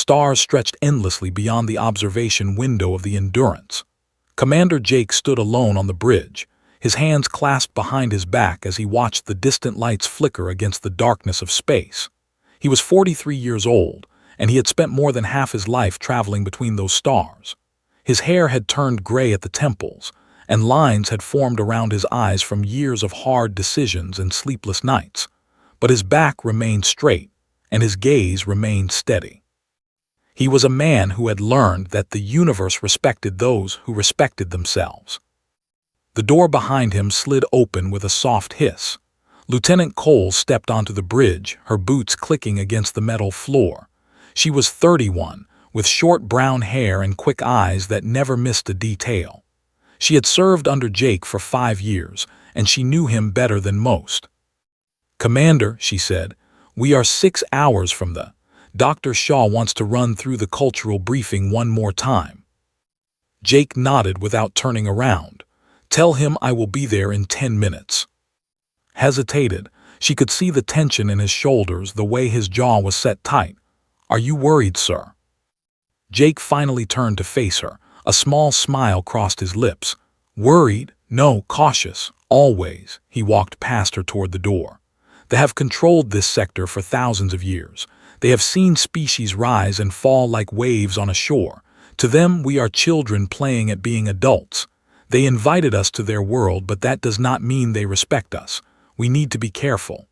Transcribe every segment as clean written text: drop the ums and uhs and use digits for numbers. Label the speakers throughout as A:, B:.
A: Stars stretched endlessly beyond the observation window of the Endurance. Commander Jake stood alone on the bridge, his hands clasped behind his back as he watched the distant lights flicker against the darkness of space. He was 43 years old, and he had spent more than half his life traveling between those stars. His hair had turned gray at the temples, and lines had formed around his eyes from years of hard decisions and sleepless nights. But his back remained straight, and his gaze remained steady. He was a man who had learned that the universe respected those who respected themselves. The door behind him slid open with a soft hiss. Lieutenant Cole stepped onto the bridge, her boots clicking against the metal floor. She was 31, with short brown hair and quick eyes that never missed a detail. She had served under Jake for 5 years, and she knew him better than most. "Commander," she said, "we are 6 hours from the... Dr. Shaw wants to run through the cultural briefing one more time." Jake nodded without turning around. "Tell him I will be there in 10 minutes. Hesitated. She could see the tension in his shoulders, the way his jaw was set tight. "Are you worried, sir?" Jake finally turned to face her. A small smile crossed his lips. "Worried? No, cautious. Always." He walked past her toward the door. "They have controlled this sector for thousands of years. They have seen species rise and fall like waves on a shore. To them, we are children playing at being adults. They invited us to their world, but that does not mean they respect us. We need to be careful."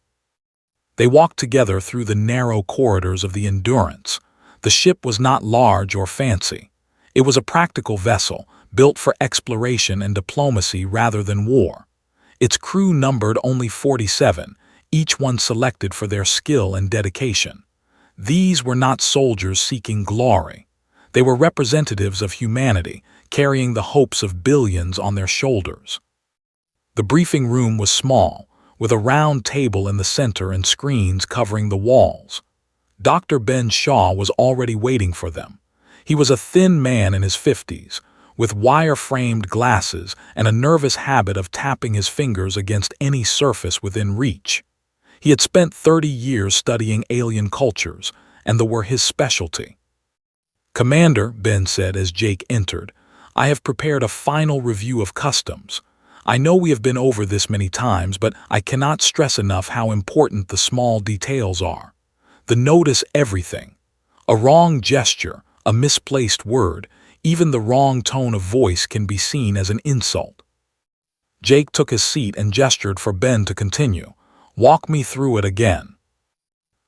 A: They walked together through the narrow corridors of the Endurance. The ship was not large or fancy. It was a practical vessel, built for exploration and diplomacy rather than war. Its crew numbered only 47, each one selected for their skill and dedication. These were not soldiers seeking glory. They were representatives of humanity, carrying the hopes of billions on their shoulders. The briefing room was small, with a round table in the center and screens covering the walls. Dr. Ben Shaw was already waiting for them. He was a thin man in his 50s, with wire-framed glasses and a nervous habit of tapping his fingers against any surface within reach. He had spent 30 years studying alien cultures, and they were his specialty. "Commander," Ben said as Jake entered, "I have prepared a final review of customs. I know we have been over this many times, but I cannot stress enough how important the small details are. The notice everything. A wrong gesture, a misplaced word, even the wrong tone of voice can be seen as an insult." Jake took his seat and gestured for Ben to continue. "Walk me through it again."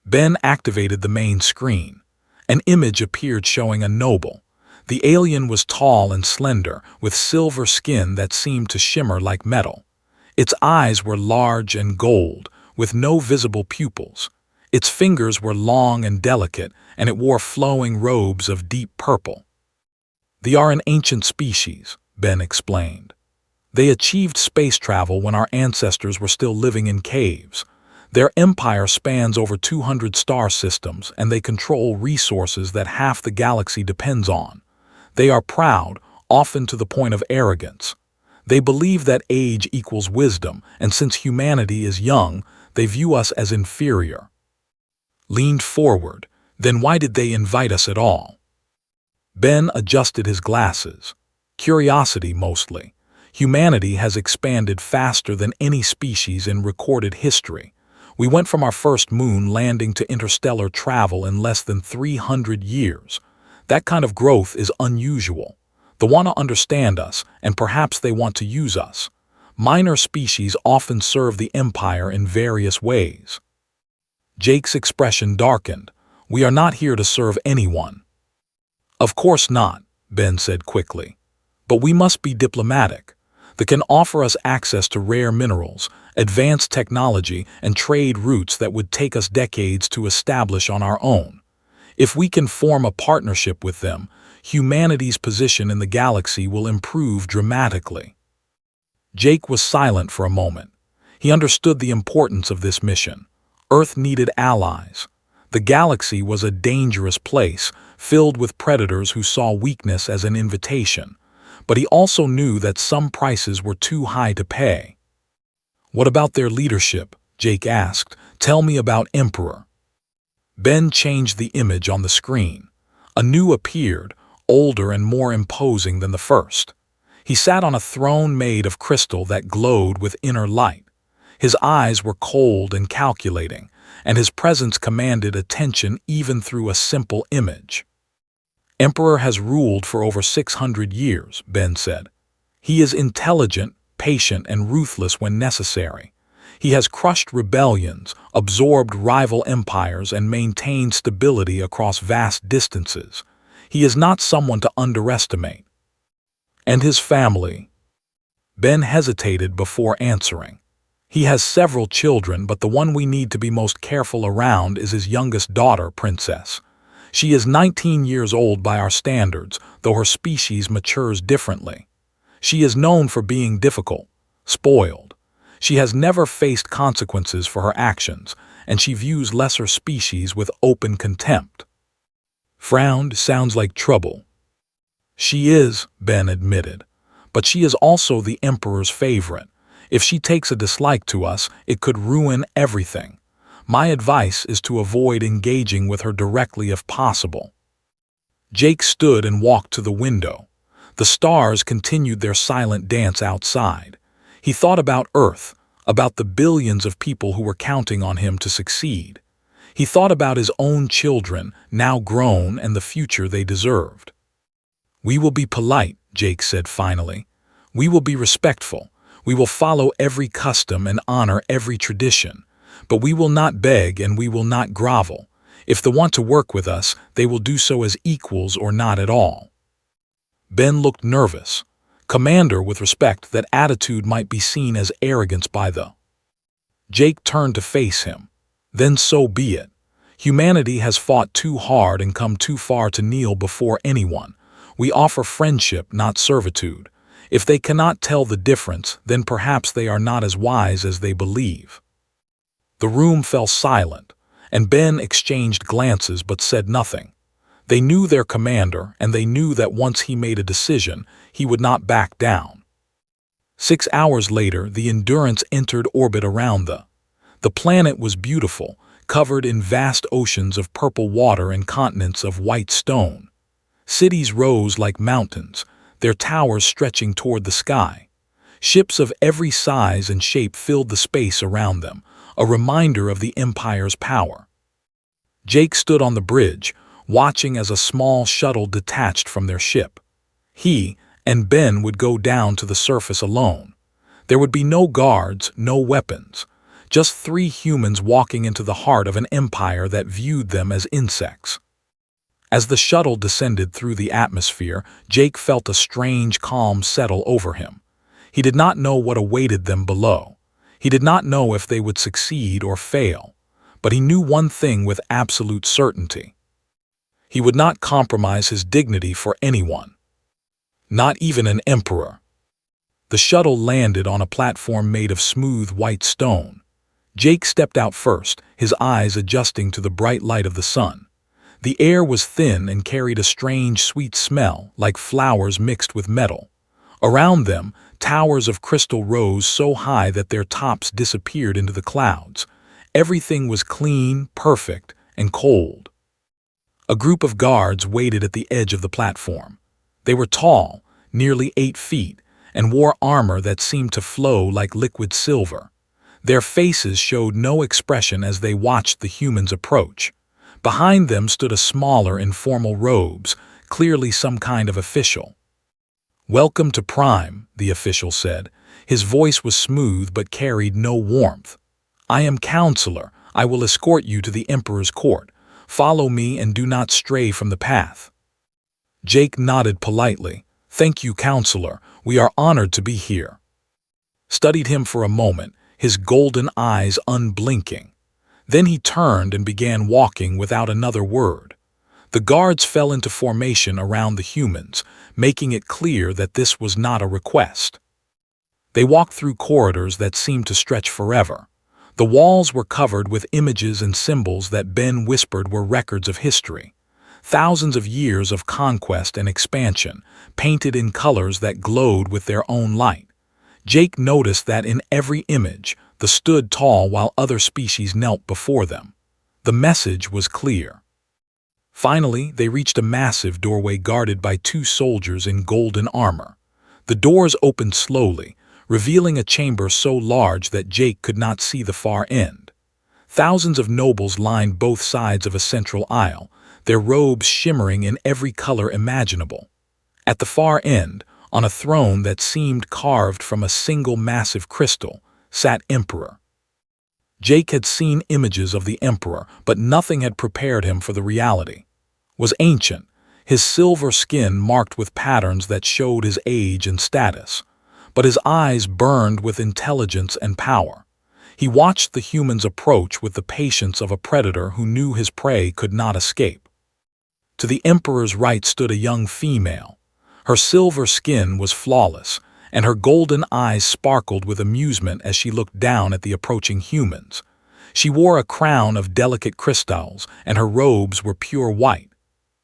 A: Ben activated the main screen. An image appeared showing a noble. The alien was tall and slender, with silver skin that seemed to shimmer like metal. Its eyes were large and gold, with no visible pupils. Its fingers were long and delicate, and it wore flowing robes of deep purple. "They are an ancient species," Ben explained. "They achieved space travel when our ancestors were still living in caves. Their empire spans over 200 star systems, and they control resources that half the galaxy depends on. They are proud, often to the point of arrogance. They believe that age equals wisdom, and since humanity is young, they view us as inferior." Leaned forward. "Then why did they invite us at all?" Ben adjusted his glasses. "Curiosity, mostly. Humanity has expanded faster than any species in recorded history. We went from our first moon landing to interstellar travel in less than 300 years. That kind of growth is unusual. They want to understand us, and perhaps they want to use us. Minor species often serve the Empire in various ways." Jake's expression darkened. "We are not here to serve anyone." "Of course not," Ben said quickly. "But we must be diplomatic. They can offer us access to rare minerals, advanced technology, and trade routes that would take us decades to establish on our own. If we can form a partnership with them, humanity's position in the galaxy will improve dramatically." Jake was silent for a moment. He understood the importance of this mission. Earth needed allies. The galaxy was a dangerous place, filled with predators who saw weakness as an invitation. But he also knew that some prices were too high to pay. "What about their leadership?" Jake asked. "Tell me about Emperor." Ben changed the image on the screen. A new appeared, older and more imposing than the first. He sat on a throne made of crystal that glowed with inner light. His eyes were cold and calculating, and his presence commanded attention even through a simple image. "Emperor has ruled for over 600 years," Ben said. "He is intelligent, patient, and ruthless when necessary. He has crushed rebellions, absorbed rival empires, and maintained stability across vast distances. He is not someone to underestimate." "And his family?" Ben hesitated before answering. "He has several children, but the one we need to be most careful around is his youngest daughter, Princess. She is 19 years old by our standards, though her species matures differently. She is known for being difficult, spoiled. She has never faced consequences for her actions, and she views lesser species with open contempt." Frowned. "Sounds like trouble." "She is," Ben admitted, "but she is also the Emperor's favorite. If she takes a dislike to us, it could ruin everything. My advice is to avoid engaging with her directly if possible." Jake stood and walked to the window. The stars continued their silent dance outside. He thought about Earth, about the billions of people who were counting on him to succeed. He thought about his own children, now grown, and the future they deserved. "We will be polite," Jake said finally. "We will be respectful. We will follow every custom and honor every tradition. But we will not beg and we will not grovel. If they want to work with us, they will do so as equals or not at all." Ben looked nervous. Commander, with respect, that attitude might be seen as arrogance by the... Jake turned to face him. "Then so be it. Humanity has fought too hard and come too far to kneel before anyone. We offer friendship, not servitude. If they cannot tell the difference, then perhaps they are not as wise as they believe." The room fell silent, and Ben exchanged glances but said nothing. They knew their commander, and they knew that once he made a decision, he would not back down. 6 hours later, the Endurance entered orbit around the planet was beautiful, covered in vast oceans of purple water and continents of white stone. Cities rose like mountains, their towers stretching toward the sky. Ships of every size and shape filled the space around them, a reminder of the Empire's power. Jake stood on the bridge, watching as a small shuttle detached from their ship. He and Ben would go down to the surface alone. There would be no guards, no weapons, just 3 humans walking into the heart of an empire that viewed them as insects. As the shuttle descended through the atmosphere, Jake felt a strange calm settle over him. He did not know what awaited them below. He did not know if they would succeed or fail, but he knew one thing with absolute certainty. He would not compromise his dignity for anyone, not even an emperor. The shuttle landed on a platform made of smooth white stone. Jake stepped out first, his eyes adjusting to the bright light of the sun. The air was thin and carried a strange sweet smell, like flowers mixed with metal. Around them, towers of crystal rose so high that their tops disappeared into the clouds. Everything was clean, perfect, and cold. A group of guards waited at the edge of the platform. They were tall, nearly 8 feet, and wore armor that seemed to flow like liquid silver. Their faces showed no expression as they watched the humans approach. Behind them stood a smaller in formal robes, clearly some kind of official. "Welcome to Prime," the official said. His voice was smooth but carried no warmth. "I am Counselor. I will escort you to the Emperor's court. Follow me and do not stray from the path." Jake nodded politely. "Thank you, Counselor. We are honored to be here." Studied him for a moment, his golden eyes unblinking. Then he turned and began walking without another word. The guards fell into formation around the humans, making it clear that this was not a request. They walked through corridors that seemed to stretch forever. The walls were covered with images and symbols that Ben whispered were records of history. Thousands of years of conquest and expansion, painted in colors that glowed with their own light. Jake noticed that in every image, they stood tall while other species knelt before them. The message was clear. Finally, they reached a massive doorway guarded by two soldiers in golden armor. The doors opened slowly, revealing a chamber so large that Jake could not see the far end. Thousands of nobles lined both sides of a central aisle, their robes shimmering in every color imaginable. At the far end, on a throne that seemed carved from a single massive crystal, sat Emperor. Jake had seen images of the Emperor, but nothing had prepared him for the reality. Was ancient, his silver skin marked with patterns that showed his age and status, but his eyes burned with intelligence and power. He watched the humans approach with the patience of a predator who knew his prey could not escape. To the Emperor's right stood a young female. Her silver skin was flawless, and her golden eyes sparkled with amusement as she looked down at the approaching humans. She wore a crown of delicate crystals, and her robes were pure white.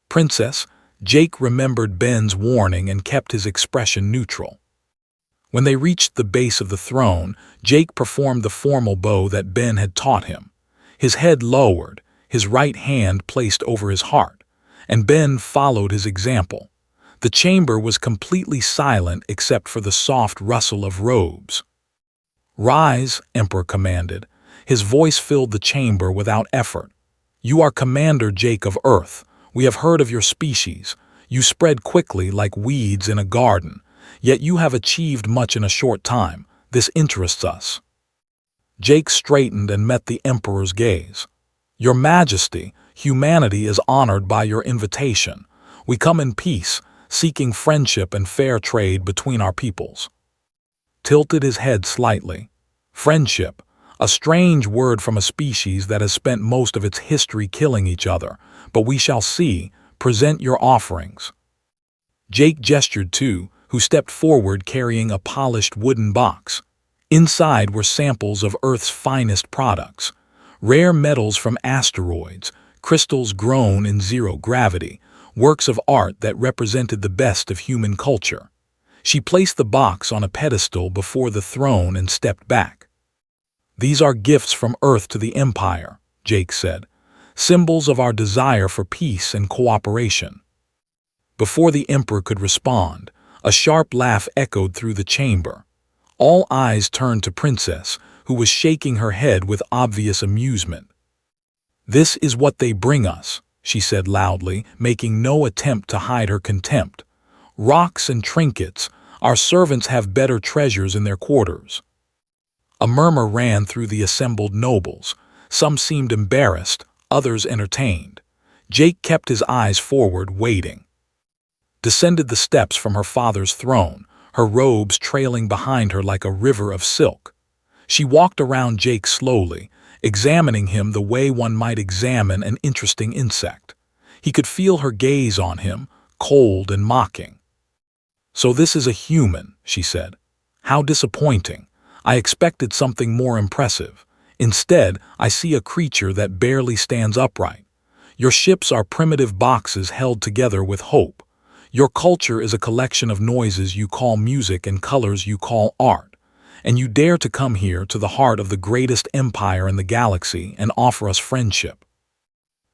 A: Princess, Jake remembered Ben's warning and kept his expression neutral. When they reached the base of the throne, Jake performed the formal bow that Ben had taught him. His head lowered, his right hand placed over his heart, and Ben followed his example. The chamber was completely silent except for the soft rustle of robes. "Rise," Emperor commanded. His voice filled the chamber without effort. "You are Commander Jake of Earth. We have heard of your species. You spread quickly like weeds in a garden, yet you have achieved much in a short time. This interests us." Jake straightened and met the Emperor's gaze. "Your Majesty, humanity is honored by your invitation. We come in peace, seeking friendship and fair trade between our peoples." Tilted his head slightly. Friendship, a strange word from a species that has spent most of its history killing each other, but we shall see. Present your offerings. Jake gestured to, who stepped forward carrying a polished wooden box. Inside were samples of Earth's finest products, rare metals from asteroids, crystals grown in zero gravity, works of art that represented the best of human culture. She placed the box on a pedestal before the throne and stepped back. "These are gifts from Earth to the Empire," Jake said, "symbols of our desire for peace and cooperation." Before the Emperor could respond, a sharp laugh echoed through the chamber. All eyes turned to Princess, who was shaking her head with obvious amusement. "This is what they bring us," she said loudly, making no attempt to hide her contempt. "Rocks and trinkets. Our servants have better treasures in their quarters." A murmur ran through the assembled nobles. Some seemed embarrassed, others entertained. Jake kept his eyes forward, waiting. Descended the steps from her father's throne, her robes trailing behind her like a river of silk. She walked around Jake slowly, examining him the way one might examine an interesting insect. He could feel her gaze on him, cold and mocking. "So this is a human," she said. "How disappointing. I expected something more impressive. Instead, I see a creature that barely stands upright. Your ships are primitive boxes held together with hope. Your culture is a collection of noises you call music and colors you call art. And you dare to come here to the heart of the greatest empire in the galaxy and offer us friendship."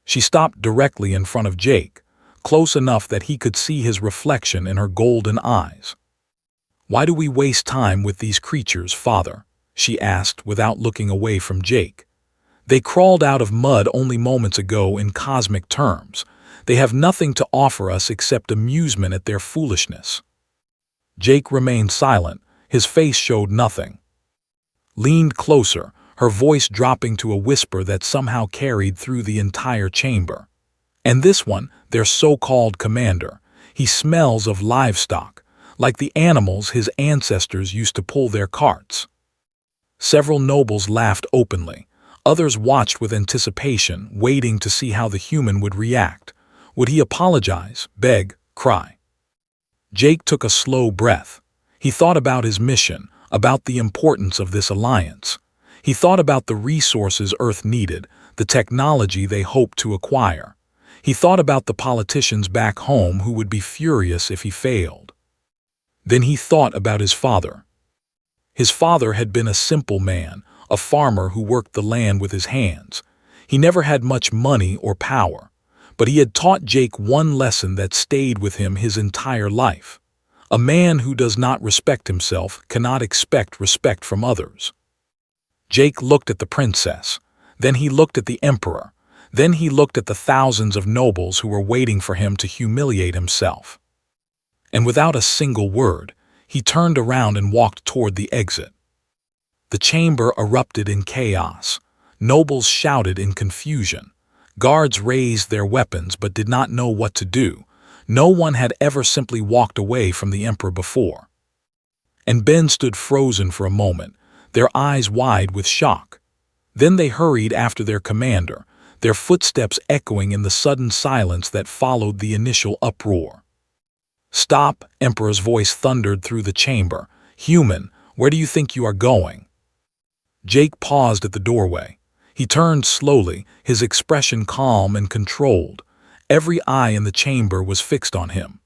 A: She stopped directly in front of Jake, close enough that he could see his reflection in her golden eyes. "Why do we waste time with these creatures, Father?" she asked without looking away from Jake. "They crawled out of mud only moments ago in cosmic terms. They have nothing to offer us except amusement at their foolishness." Jake remained silent, his face showed nothing. Leaned closer, her voice dropping to a whisper that somehow carried through the entire chamber. "And this one, their so-called commander, he smells of livestock, like the animals his ancestors used to pull their carts." Several nobles laughed openly. Others watched with anticipation, waiting to see how the human would react. Would he apologize, beg, cry? Jake took a slow breath. He thought about his mission, about the importance of this alliance. He thought about the resources Earth needed, the technology they hoped to acquire. He thought about the politicians back home who would be furious if he failed. Then he thought about his father. His father had been a simple man, a farmer who worked the land with his hands. He never had much money or power, But he had taught Jake one lesson that stayed with him his entire life. A man who does not respect himself cannot expect respect from others. Jake looked at the princess. Then he looked at the emperor. Then he looked at the thousands of nobles who were waiting for him to humiliate himself. And without a single word, he turned around and walked toward the exit. The chamber erupted in chaos. Nobles shouted in confusion. Guards raised their weapons but did not know what to do. No one had ever simply walked away from the emperor before. And Ben stood frozen for a moment, their eyes wide with shock. Then they hurried after their commander, their footsteps echoing in the sudden silence that followed the initial uproar. "Stop!" Emperor's voice thundered through the chamber. "Human, where do you think you are going?" Jake paused at the doorway. He turned slowly, his expression calm and controlled. Every eye in the chamber was fixed on him.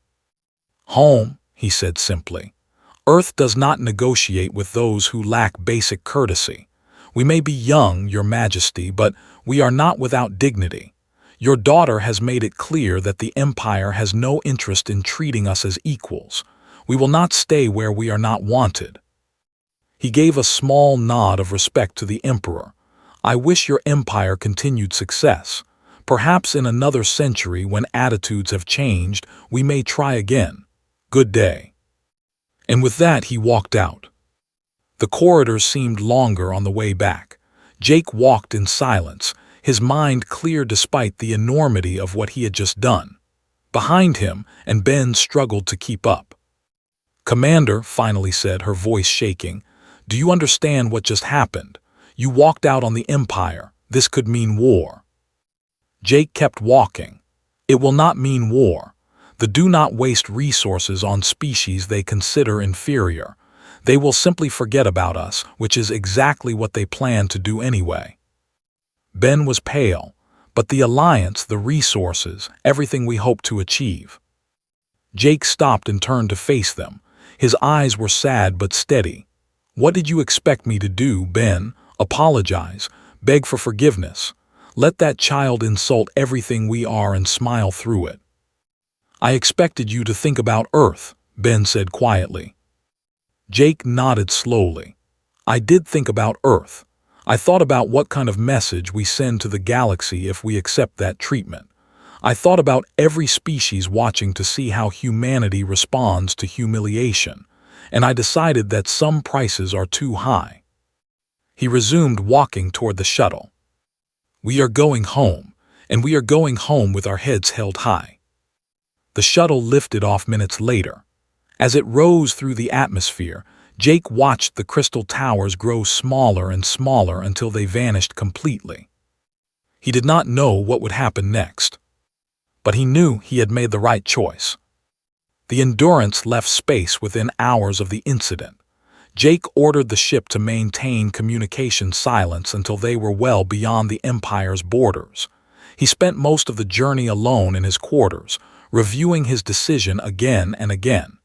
A: "Home," he said simply. "Earth does not negotiate with those who lack basic courtesy. We may be young, Your Majesty, but we are not without dignity. Your daughter has made it clear that the Empire has no interest in treating us as equals. We will not stay where we are not wanted." He gave a small nod of respect to the Emperor. "I wish your empire continued success. Perhaps in another century, when attitudes have changed, we may try again. Good day." And with that, he walked out. The corridors seemed longer on the way back. Jake walked in silence, his mind clear despite the enormity of what he had just done. Behind him, and Ben struggled to keep up. "Commander," finally said, her voice shaking, "do you understand what just happened? You walked out on the Empire. This could mean war." Jake kept walking. "It will not mean war. The do not waste resources on species they consider inferior. They will simply forget about us, which is exactly what they plan to do anyway." Ben was pale. "But the alliance, the resources, everything we hope to achieve." Jake stopped and turned to face them. His eyes were sad but steady. "What did you expect me to do, Ben? Apologize? Beg for forgiveness? Let that child insult everything we are and smile through it?" "I expected you to think about Earth," Ben said quietly. Jake nodded slowly. "I did think about Earth. I thought about what kind of message we send to the galaxy if we accept that treatment. I thought about every species watching to see how humanity responds to humiliation, and I decided that some prices are too high." He resumed walking toward the shuttle. "We are going home, and we are going home with our heads held high." The shuttle lifted off minutes later. As it rose through the atmosphere, Jake watched the crystal towers grow smaller and smaller until they vanished completely. He did not know what would happen next, but he knew he had made the right choice. The Endurance left space within hours of the incident. Jake ordered the ship to maintain communication silence until they were well beyond the Empire's borders. He spent most of the journey alone in his quarters, reviewing his decision again and again.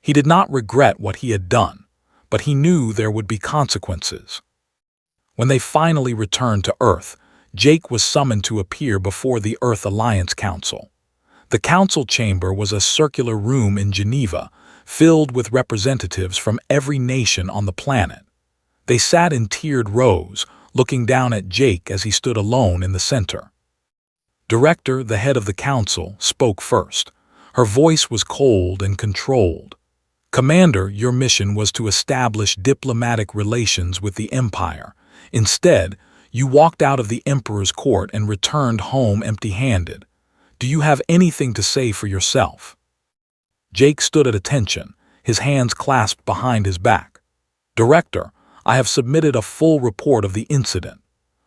A: He did not regret what he had done, but he knew there would be consequences. When they finally returned to Earth, Jake was summoned to appear before the Earth Alliance Council. The council chamber was a circular room in Geneva, filled with representatives from every nation on the planet. They sat in tiered rows, looking down at Jake as he stood alone in the center. Director, the head of the council, spoke first. Her voice was cold and controlled. "Commander, your mission was to establish diplomatic relations with the Empire. Instead, you walked out of the Emperor's court and returned home empty-handed. Do you have anything to say for yourself?" Jake stood at attention, his hands clasped behind his back. "Director, I have submitted a full report of the incident.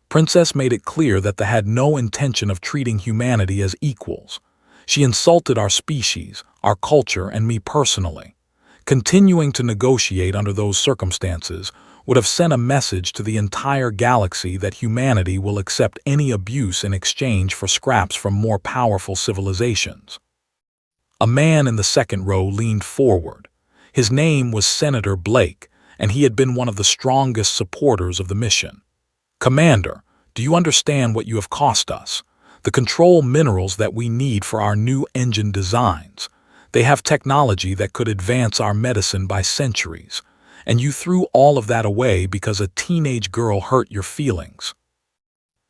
A: Princess made it clear that they had no intention of treating humanity as equals. She insulted our species, our culture, and me personally. Continuing to negotiate under those circumstances would have sent a message to the entire galaxy that humanity will accept any abuse in exchange for scraps from more powerful civilizations." A man in the second row leaned forward. His name was Senator Blake, and he had been one of the strongest supporters of the mission. "Commander, do you understand what you have cost us? the control minerals that we need for our new engine designs. They have technology that could advance our medicine by centuries. And you threw all of that away because a teenage girl hurt your feelings.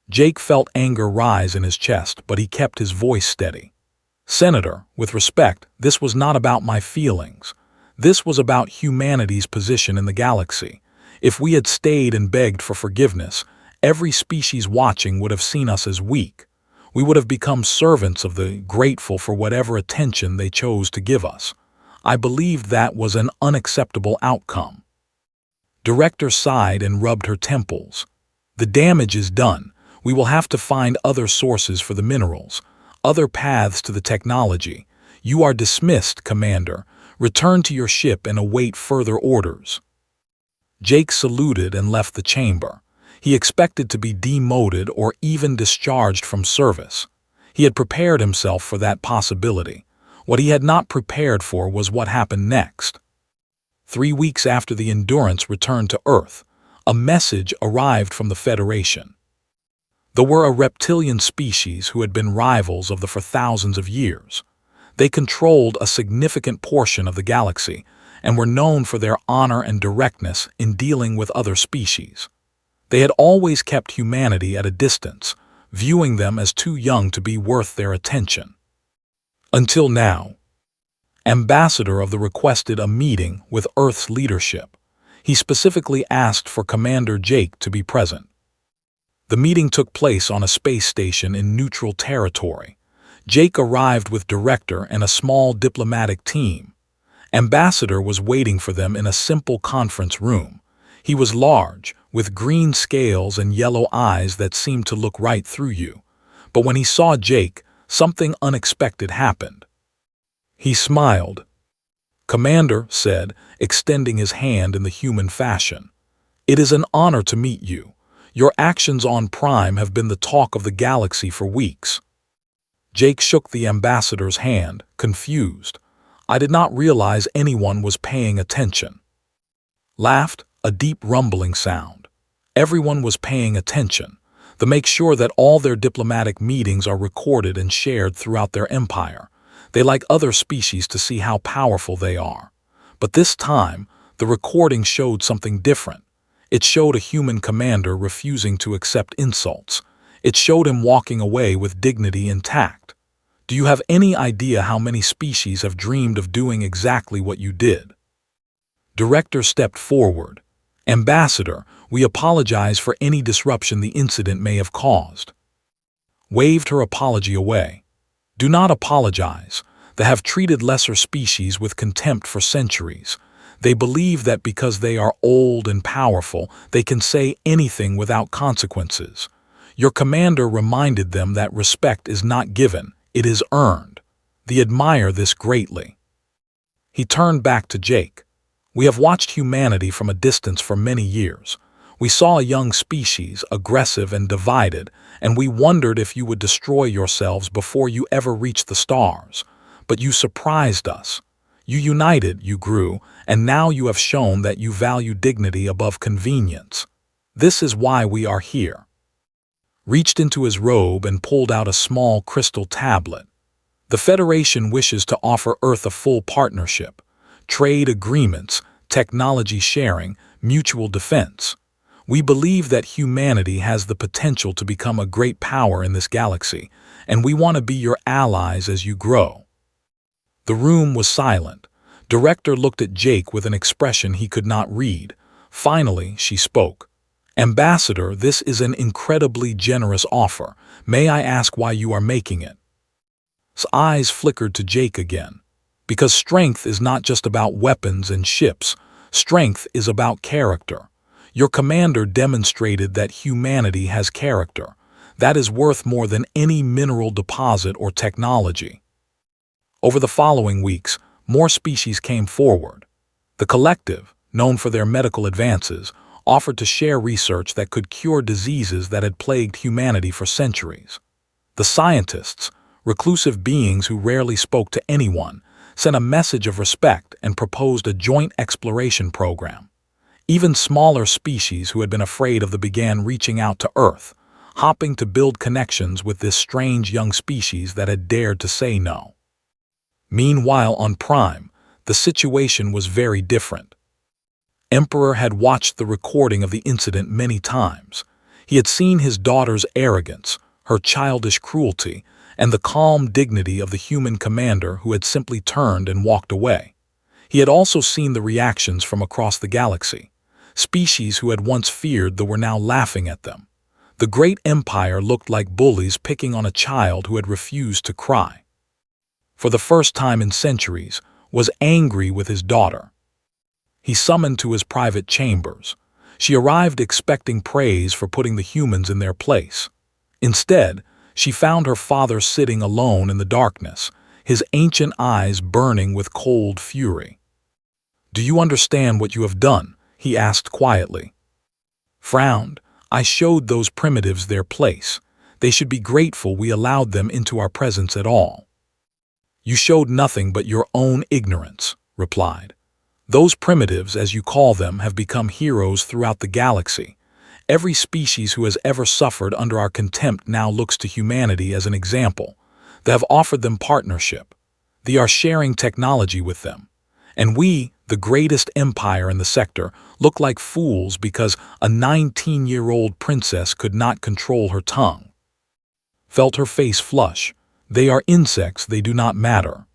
A: Jake felt anger rise in his chest, but he kept his voice steady. Senator, with respect, this was not about my feelings. This was about humanity's position in the galaxy. If we had stayed and begged for forgiveness, every species watching would have seen us as weak. We would have become servants of the grateful for whatever attention they chose to give us. I believed that was an unacceptable outcome. Director sighed and rubbed her temples. The damage is done. We will have to find other sources for the minerals, other paths to the technology. You are dismissed, Commander. Return to your ship and await further orders. Jake saluted and left the chamber. He expected to be demoted or even discharged from service. He had prepared himself for that possibility. What he had not prepared for was what happened next. 3 weeks after the Endurance returned to Earth, a message arrived from the Federation. There were a reptilian species who had been rivals of them for thousands of years. They controlled a significant portion of the galaxy and were known for their honor and directness in dealing with other species. They had always kept humanity at a distance, viewing them as too young to be worth their attention. Until now. Ambassador of the requested a meeting with Earth's leadership. He specifically asked for Commander Jake to be present. The meeting took place on a space station in neutral territory. Jake arrived with Director and a small diplomatic team. Ambassador was waiting for them in a simple conference room. He was large, with green scales and yellow eyes that seemed to look right through you. But when he saw Jake, something unexpected happened. He smiled. Commander said, extending his hand in the human fashion. It is an honor to meet you. Your actions on Prime have been the talk of the galaxy for weeks. Jake shook the ambassador's hand, confused. I did not realize anyone was paying attention. Laughed, a deep rumbling sound. Everyone was paying attention. They make sure that all their diplomatic meetings are recorded and shared throughout their empire. They like other species to see how powerful they are. But this time, the recording showed something different. It showed a human commander refusing to accept insults. It showed him walking away with dignity intact. Do you have any idea how many species have dreamed of doing exactly what you did? Director stepped forward. Ambassador, we apologize for any disruption the incident may have caused. Waved her apology away. Do not apologize. They have treated lesser species with contempt for centuries. They believe that because they are old and powerful, they can say anything without consequences. Your commander reminded them that respect is not given, it is earned. They admire this greatly. He turned back to Jake. We have watched humanity from a distance for many years. We saw a young species, aggressive and divided, and we wondered if you would destroy yourselves before you ever reached the stars. But you surprised us. You united, you grew, and now you have shown that you value dignity above convenience. This is why we are here. Reached into his robe and pulled out a small crystal tablet. The Federation wishes to offer Earth a full partnership, trade agreements, technology sharing, mutual defense. We believe that humanity has the potential to become a great power in this galaxy, and we want to be your allies as you grow. The room was silent. Director looked at Jake with an expression he could not read. Finally, she spoke. Ambassador, this is an incredibly generous offer. May I ask why you are making it? His eyes flickered to Jake again. Because strength is not just about weapons and ships. Strength is about character. Your commander demonstrated that humanity has character. That is worth more than any mineral deposit or technology. Over the following weeks, more species came forward. The collective, known for their medical advances, offered to share research that could cure diseases that had plagued humanity for centuries. The scientists, reclusive beings who rarely spoke to anyone, sent a message of respect and proposed a joint exploration program. Even smaller species who had been afraid of them began reaching out to Earth, hopping to build connections with this strange young species that had dared to say no. Meanwhile, on Prime, the situation was very different. Emperor had watched the recording of the incident many times. He had seen his daughter's arrogance, her childish cruelty, and the calm dignity of the human commander who had simply turned and walked away. He had also seen the reactions from across the galaxy. Species who had once feared them were now laughing at them. The great empire looked like bullies picking on a child who had refused to cry. For the first time in centuries, was angry with his daughter. He summoned to his private chambers. She arrived expecting praise for putting the humans in their place. Instead, she found her father sitting alone in the darkness, his ancient eyes burning with cold fury. "Do you understand what you have done?" he asked quietly. Frowned. "I showed those primitives their place. They should be grateful we allowed them into our presence at all." "You showed nothing but your own ignorance," replied. "Those primitives, as you call them, have become heroes throughout the galaxy. Every species who has ever suffered under our contempt now looks to humanity as an example. They have offered them partnership. They are sharing technology with them. And we, the greatest empire in the sector, look like fools because a 19-year-old princess could not control her tongue." Felt her face flush. "They are insects, they do not matter."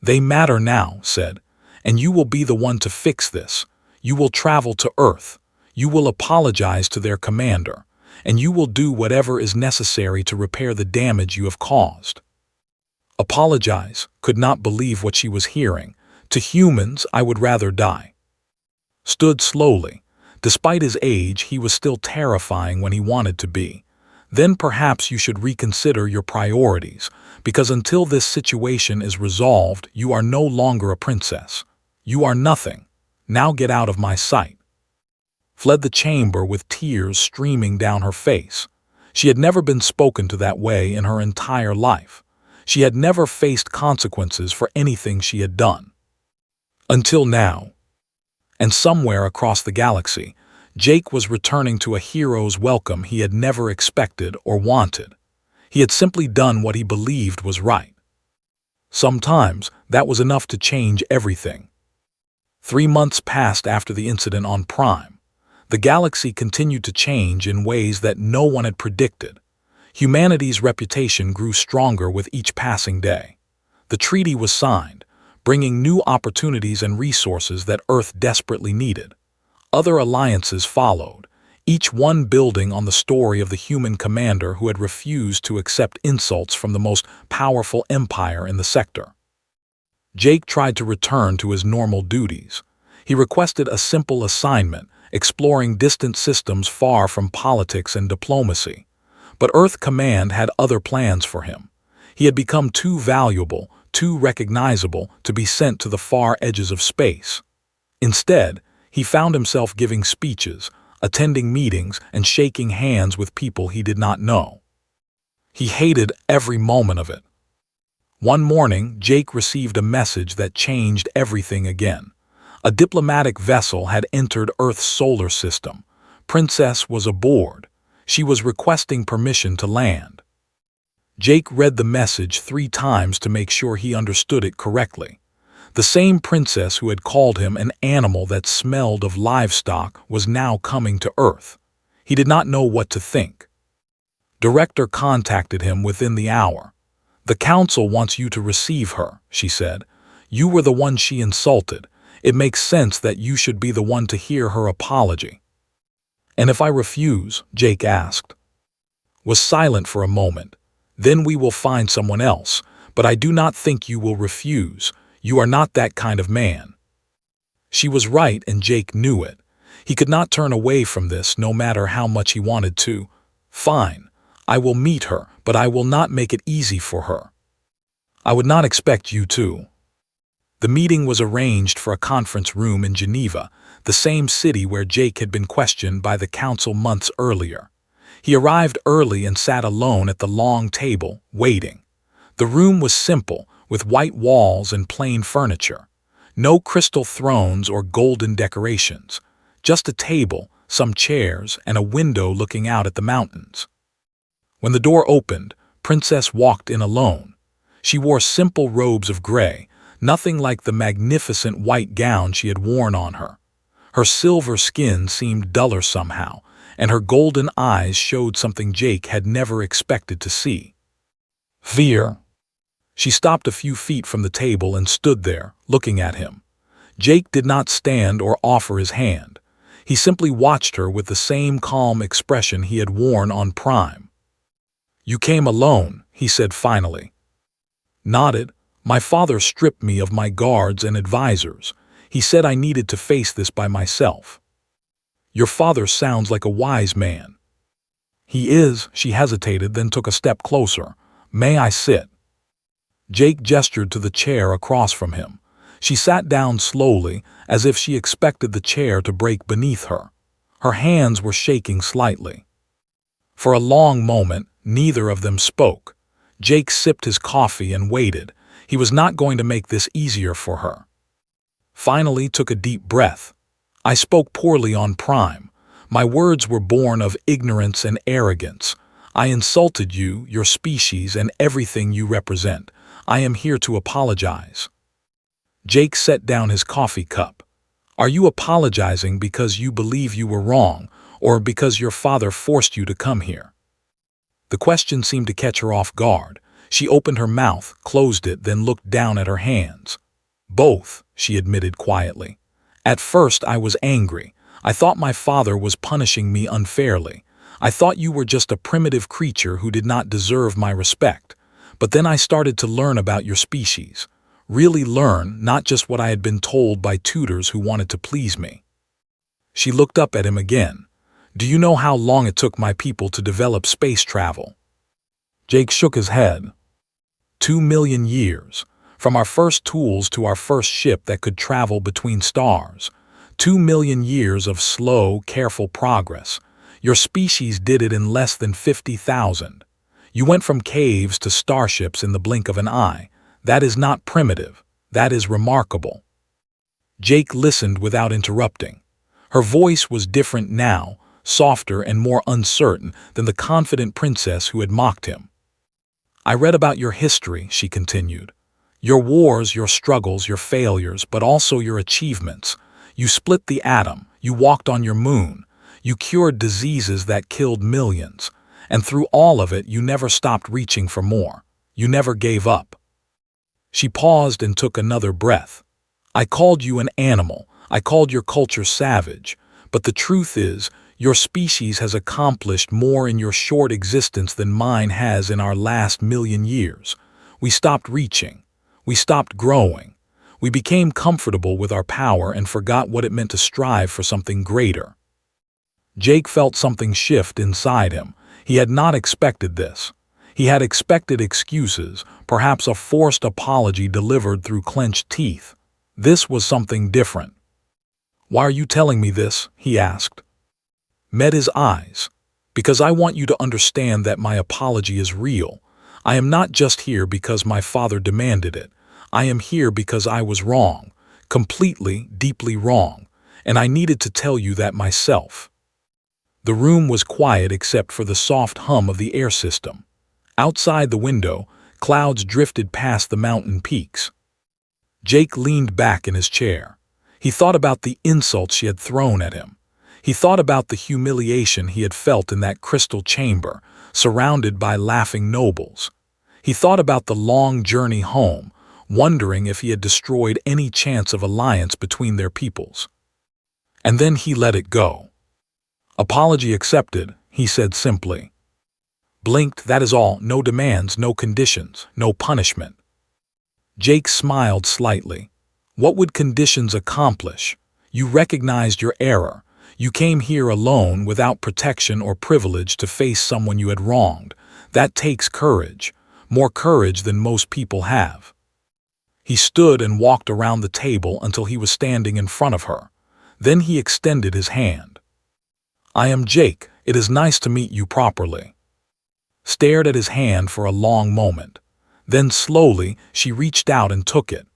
A: "They matter now," said, "and you will be the one to fix this. You will travel to Earth. You will apologize to their commander, and you will do whatever is necessary to repair the damage you have caused." Apologize, could not believe what she was hearing. "To humans, I would rather die." Stood slowly. Despite his age, he was still terrifying when he wanted to be. "Then perhaps you should reconsider your priorities, because until this situation is resolved, you are no longer a princess. You are nothing. Now get out of my sight." Fled the chamber with tears streaming down her face. She had never been spoken to that way in her entire life. She had never faced consequences for anything she had done. Until now. And somewhere across the galaxy, Jake was returning to a hero's welcome he had never expected or wanted. He had simply done what he believed was right. Sometimes that was enough to change everything. 3 months passed after the incident on Prime. The galaxy continued to change in ways that no one had predicted. Humanity's reputation grew stronger with each passing day. The treaty was signed, bringing new opportunities and resources that Earth desperately needed. Other alliances followed, each one building on the story of the human commander who had refused to accept insults from the most powerful empire in the sector. Jake tried to return to his normal duties. He requested a simple assignment, exploring distant systems far from politics and diplomacy. But Earth Command had other plans for him. He had become too valuable, too recognizable to be sent to the far edges of space. Instead, he found himself giving speeches, attending meetings, and shaking hands with people he did not know. He hated every moment of it. One morning, Jake received a message that changed everything again. A diplomatic vessel had entered Earth's solar system. Princess was aboard. She was requesting permission to land. Jake read the message 3 times to make sure he understood it correctly. The same princess who had called him an animal that smelled of livestock was now coming to Earth. He did not know what to think. Director contacted him within the hour. "The council wants you to receive her," she said. "You were the one she insulted. It makes sense that you should be the one to hear her apology." "And if I refuse?" Jake asked. Was silent for a moment. "Then we will find someone else, but I do not think you will refuse. You are not that kind of man." She was right, and Jake knew it. He could not turn away from this no matter how much he wanted to. "Fine, I will meet her, but I will not make it easy for her. I would not expect you to." The meeting was arranged for a conference room in Geneva, the same city where Jake had been questioned by the council months earlier. He arrived early and sat alone at the long table, waiting. The room was simple, with white walls and plain furniture. No crystal thrones or golden decorations. Just a table, some chairs, and a window looking out at the mountains. When the door opened, Princess walked in alone. She wore simple robes of gray, nothing like the magnificent white gown she had worn on her. Her silver skin seemed duller somehow, and her golden eyes showed something Jake had never expected to see. Fear. She stopped a few feet from the table and stood there, looking at him. Jake did not stand or offer his hand. He simply watched her with the same calm expression he had worn on Prime. "You came alone," he said finally. Nodded. "My father stripped me of my guards and advisors. He said I needed to face this by myself." "Your father sounds like a wise man." "He is," she hesitated, then took a step closer. "May I sit?" Jake gestured to the chair across from him. She sat down slowly, as if she expected the chair to break beneath her. Her hands were shaking slightly. For a long moment, neither of them spoke. Jake sipped his coffee and waited. He was not going to make this easier for her. Finally took a deep breath. "I spoke poorly on Prime. My words were born of ignorance and arrogance. I insulted you, your species, and everything you represent. I am here to apologize." Jake set down his coffee cup. "Are you apologizing because you believe you were wrong, or because your father forced you to come here?" The question seemed to catch her off guard. She opened her mouth, closed it, then looked down at her hands. "Both," she admitted quietly. "At first I was angry. I thought my father was punishing me unfairly. I thought you were just a primitive creature who did not deserve my respect. But then I started to learn about your species. Really learn, not just what I had been told by tutors who wanted to please me." She looked up at him again. "Do you know how long it took my people to develop space travel?" Jake shook his head. 2 million years. From our first tools to our first ship that could travel between stars. 2 million years of slow, careful progress. Your species did it in less than 50,000. You went from caves to starships in the blink of an eye. That is not primitive. That is remarkable." Jake listened without interrupting. Her voice was different now, softer and more uncertain than the confident princess who had mocked him. "I read about your history," she continued. "Your wars, your struggles, your failures, but also your achievements. You split the atom. You walked on your moon. You cured diseases that killed millions. And through all of it, you never stopped reaching for more. You never gave up." She paused and took another breath. "I called you an animal. I called your culture savage. But the truth is, your species has accomplished more in your short existence than mine has in our last 1,000,000 years. We stopped reaching. We stopped growing. We became comfortable with our power and forgot what it meant to strive for something greater." Jake felt something shift inside him. He had not expected this. He had expected excuses, perhaps a forced apology delivered through clenched teeth. This was something different. "Why are you telling me this?" he asked. Met his eyes. "Because I want you to understand that my apology is real. I am not just here because my father demanded it. I am here because I was wrong, completely, deeply wrong, and I needed to tell you that myself." The room was quiet except for the soft hum of the air system. Outside the window, clouds drifted past the mountain peaks. Jake leaned back in his chair. He thought about the insults she had thrown at him. He thought about the humiliation he had felt in that crystal chamber, surrounded by laughing nobles. He thought about the long journey home, wondering if he had destroyed any chance of alliance between their peoples. And then he let it go. "Apology accepted," he said simply. Blinked, "That is all. No demands, no conditions, no punishment." Jake smiled slightly. "What would conditions accomplish? You recognized your error. You came here alone, without protection or privilege, to face someone you had wronged. That takes courage, more courage than most people have." He stood and walked around the table until he was standing in front of her. Then he extended his hand. "I am Jake. It is nice to meet you properly." Stared at his hand for a long moment. Then slowly, she reached out and took it.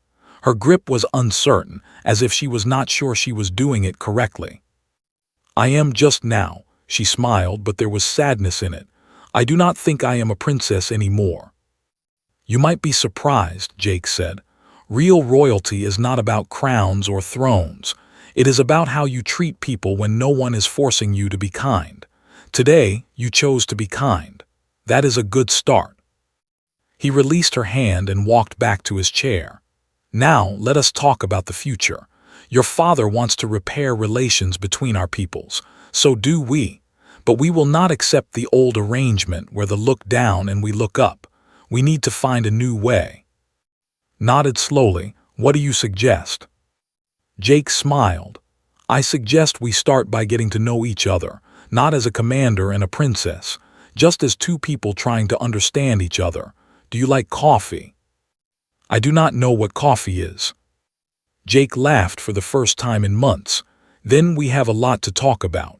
A: Her grip was uncertain, as if she was not sure she was doing it correctly. "I am just now," she smiled, but there was sadness in it. I do not think I am a princess anymore." "You might be surprised," Jake said. "Real royalty is not about crowns or thrones. It is about how you treat people when no one is forcing you to be kind. Today, you chose to be kind. That is a good start." He released her hand and walked back to his chair. "Now, let us talk about the future. Your father wants to repair relations between our peoples. So do we. But we will not accept the old arrangement where they look down and we look up. We need to find a new way." Nodded slowly. "What do you suggest?" Jake smiled. "I suggest we start by getting to know each other, not as a commander and a princess, just as two people trying to understand each other. Do you like coffee?" "I do not know what coffee is." Jake laughed for the first time in months. "Then we have a lot to talk about."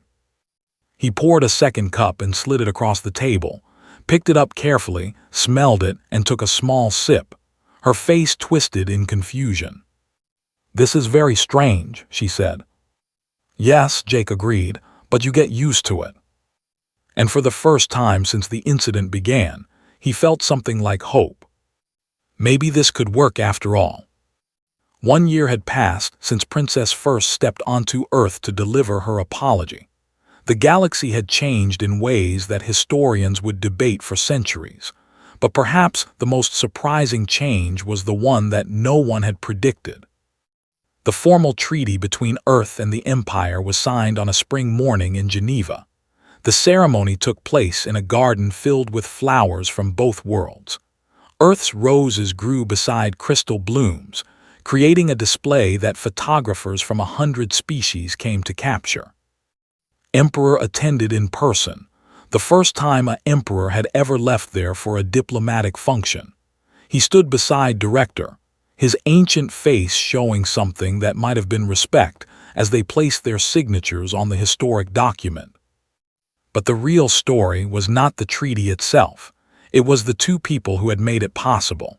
A: He poured a second cup and slid it across the table, picked it up carefully, smelled it, and took a small sip. Her face twisted in confusion. "This is very strange," she said. "Yes," Jake agreed, "but you get used to it." And for the first time since the incident began, he felt something like hope. Maybe this could work after all. 1 year had passed since Princess first stepped onto Earth to deliver her apology. The galaxy had changed in ways that historians would debate for centuries, but perhaps the most surprising change was the one that no one had predicted. The formal treaty between Earth and the Empire was signed on a spring morning in Geneva. The ceremony took place in a garden filled with flowers from both worlds. Earth's roses grew beside crystal blooms, creating a display that photographers from 100 species came to capture. Emperor attended in person, the first time an emperor had ever left there for a diplomatic function. He stood beside Director, his ancient face showing something that might have been respect as they placed their signatures on the historic document. But the real story was not the treaty itself. It was the two people who had made it possible.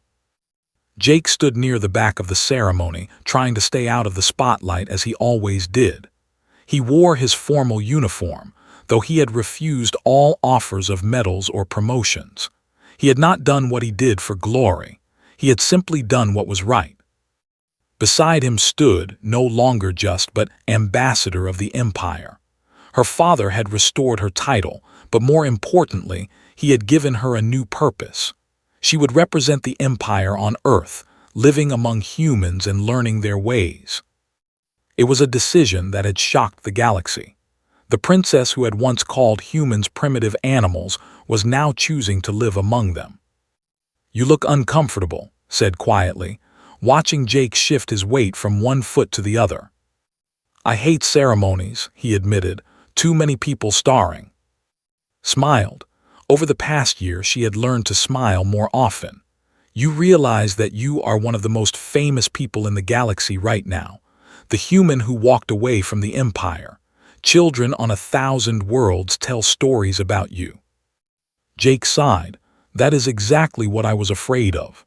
A: Jake stood near the back of the ceremony, trying to stay out of the spotlight as he always did. He wore his formal uniform, though he had refused all offers of medals or promotions. He had not done what he did for glory. He had simply done what was right. Beside him stood, no longer just but ambassador of the Empire. Her father had restored her title, but more importantly, he had given her a new purpose. She would represent the Empire on Earth, living among humans and learning their ways. It was a decision that had shocked the galaxy. The princess who had once called humans primitive animals was now choosing to live among them. "You look uncomfortable," said quietly, watching Jake shift his weight from one foot to the other. "I hate ceremonies," he admitted, "too many people starring." Smiled. Over the past year, she had learned to smile more often. "You realize that you are one of the most famous people in the galaxy right now. The human who walked away from the Empire. Children on 1,000 worlds tell stories about you." Jake sighed. "That is exactly what I was afraid of."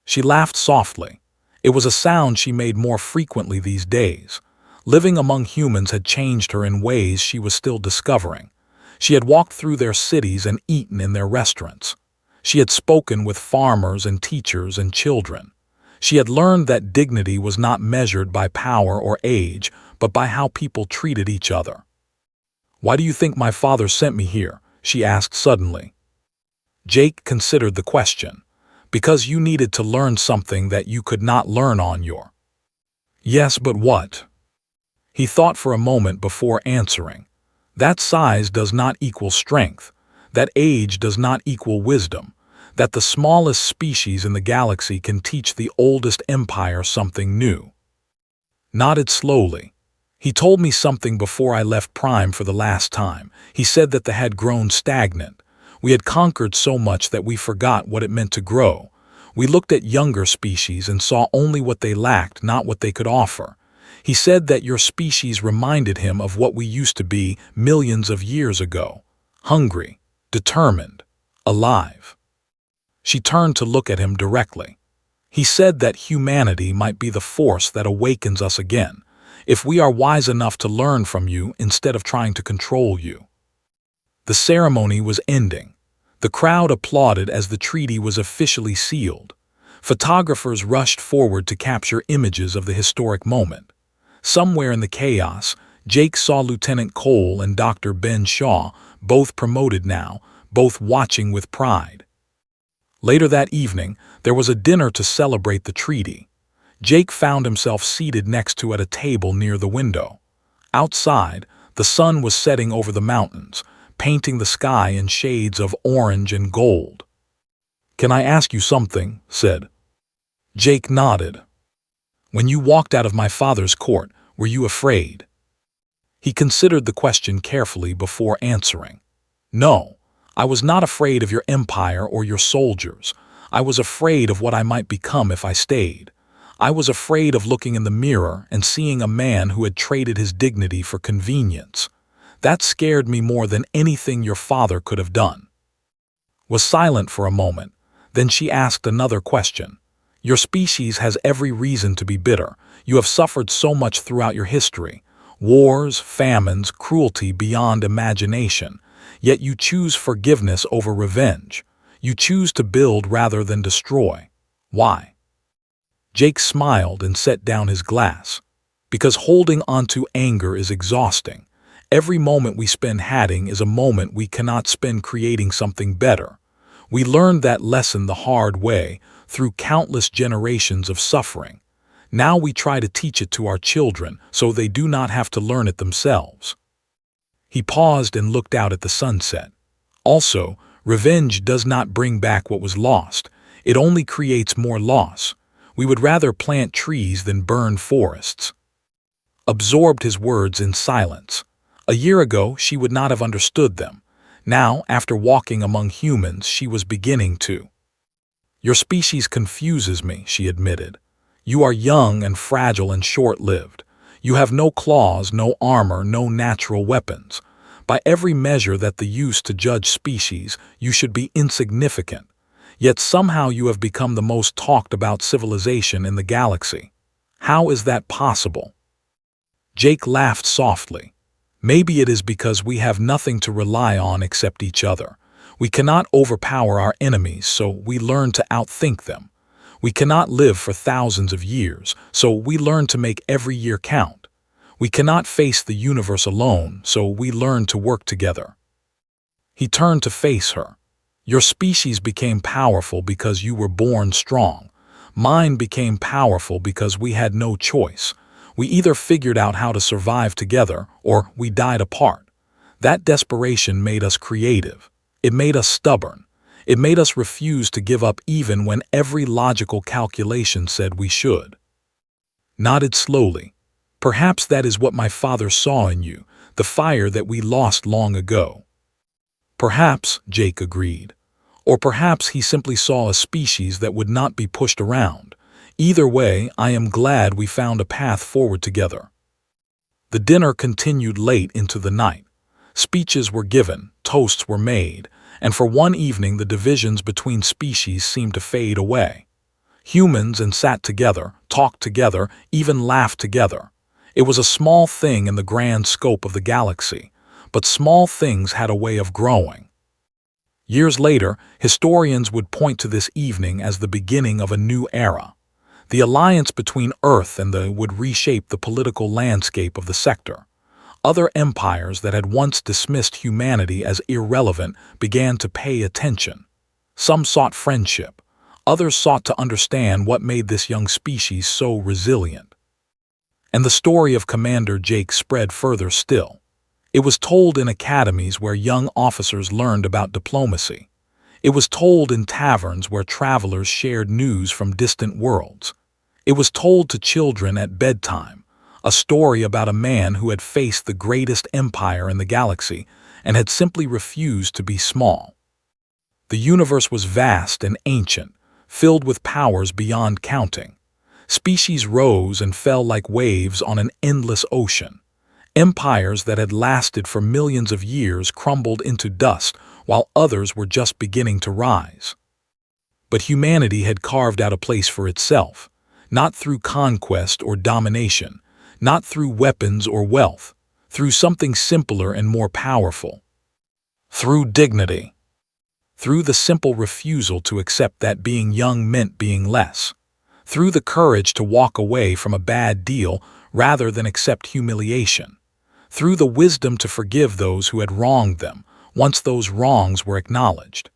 A: She laughed softly. It was a sound she made more frequently these days. Living among humans had changed her in ways she was still discovering. She had walked through their cities and eaten in their restaurants. She had spoken with farmers and teachers and children. She had learned that dignity was not measured by power or age, but by how people treated each other. "Why do you think my father sent me here?" she asked suddenly. Jake considered the question. "Because you needed to learn something that you could not learn on your—" "Yes, but what?" He thought for a moment before answering. "That size does not equal strength. That age does not equal wisdom. That the smallest species in the galaxy can teach the oldest empire something new." Nodded slowly. "He told me something before I left Prime for the last time. He said that they had grown stagnant. We had conquered so much that we forgot what it meant to grow. We looked at younger species and saw only what they lacked, not what they could offer. He said that your species reminded him of what we used to be millions of years ago. Hungry, determined, alive." She turned to look at him directly. "He said that humanity might be the force that awakens us again, if we are wise enough to learn from you instead of trying to control you." The ceremony was ending. The crowd applauded as the treaty was officially sealed. Photographers rushed forward to capture images of the historic moment. Somewhere in the chaos, Jake saw Lieutenant Cole and Dr. Ben Shaw, both promoted now, both watching with pride. Later that evening, there was a dinner to celebrate the treaty. Jake found himself seated next to at a table near the window. Outside, the sun was setting over the mountains, painting the sky in shades of orange and gold. "Can I ask you something?" said. Jake nodded. "When you walked out of my father's court, were you afraid?" He considered the question carefully before answering. "No, I was not afraid of your empire or your soldiers. I was afraid of what I might become if I stayed. I was afraid of looking in the mirror and seeing a man who had traded his dignity for convenience. That scared me more than anything your father could have done." Was silent for a moment. Then she asked another question. "Your species has every reason to be bitter. You have suffered so much throughout your history. Wars, famines, cruelty beyond imagination. Yet you choose forgiveness over revenge. You choose to build rather than destroy. Why?" Jake smiled and set down his glass. "Because holding onto anger is exhausting. Every moment we spend hatting is a moment we cannot spend creating something better. We learned that lesson the hard way, through countless generations of suffering. Now we try to teach it to our children so they do not have to learn it themselves." He paused and looked out at the sunset. "Also, revenge does not bring back what was lost. It only creates more loss. We would rather plant trees than burn forests." Absorbed his words in silence. A year ago, she would not have understood them. Now, after walking among humans, she was beginning to. "Your species confuses me," she admitted. "You are young and fragile and short-lived. You have no claws, no armor, no natural weapons. By every measure that they use to judge species, you should be insignificant. Yet somehow you have become the most talked-about civilization in the galaxy. How is that possible?" Jake laughed softly. "Maybe it is because we have nothing to rely on except each other. We cannot overpower our enemies, so we learn to outthink them. We cannot live for thousands of years, so we learn to make every year count. We cannot face the universe alone, so we learn to work together." He turned to face her. "Your species became powerful because you were born strong. Mine became powerful because we had no choice. We either figured out how to survive together or we died apart. That desperation made us creative. It made us stubborn. It made us refuse to give up even when every logical calculation said we should." Nodded slowly. "Perhaps that is what my father saw in you, the fire that we lost long ago." "Perhaps," Jake agreed. "Or perhaps he simply saw a species that would not be pushed around. Either way, I am glad we found a path forward together." The dinner continued late into the night. Speeches were given, toasts were made, and for one evening the divisions between species seemed to fade away. Humans sat together, talked together, even laughed together. It was a small thing in the grand scope of the galaxy, but small things had a way of growing. Years later, historians would point to this evening as the beginning of a new era. The alliance between Earth and the would reshape the political landscape of the sector. Other empires that had once dismissed humanity as irrelevant began to pay attention. Some sought friendship. Others sought to understand what made this young species so resilient. And the story of Commander Jake spread further still. It was told in academies where young officers learned about diplomacy. It was told in taverns where travelers shared news from distant worlds. It was told to children at bedtime, a story about a man who had faced the greatest empire in the galaxy and had simply refused to be small. The universe was vast and ancient, filled with powers beyond counting. Species rose and fell like waves on an endless ocean. Empires that had lasted for millions of years crumbled into dust, while others were just beginning to rise. But humanity had carved out a place for itself, not through conquest or domination, not through weapons or wealth, through something simpler and more powerful. Through dignity. through the simple refusal to accept that being young meant being less, through the courage to walk away from a bad deal rather than accept humiliation, through the wisdom to forgive those who had wronged them once those wrongs were acknowledged.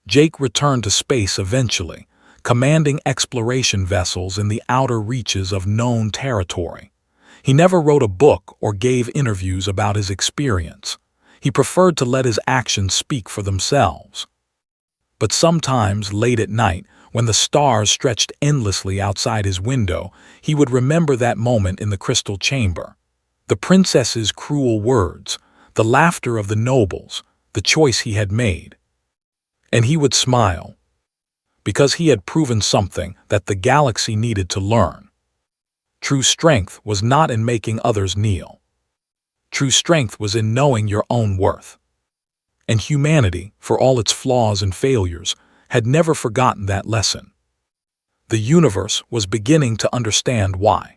A: Jake returned to space eventually, commanding exploration vessels in the outer reaches of known territory. He never wrote a book or gave interviews about his experience. He preferred to let his actions speak for themselves. But sometimes, late at night, when the stars stretched endlessly outside his window, he would remember that moment in the crystal chamber. The princess's cruel words, the laughter of the nobles, the choice he had made. And he would smile, because he had proven something that the galaxy needed to learn. True strength was not in making others kneel. True strength was in knowing your own worth. And humanity, for all its flaws and failures, had never forgotten that lesson. The universe was beginning to understand why.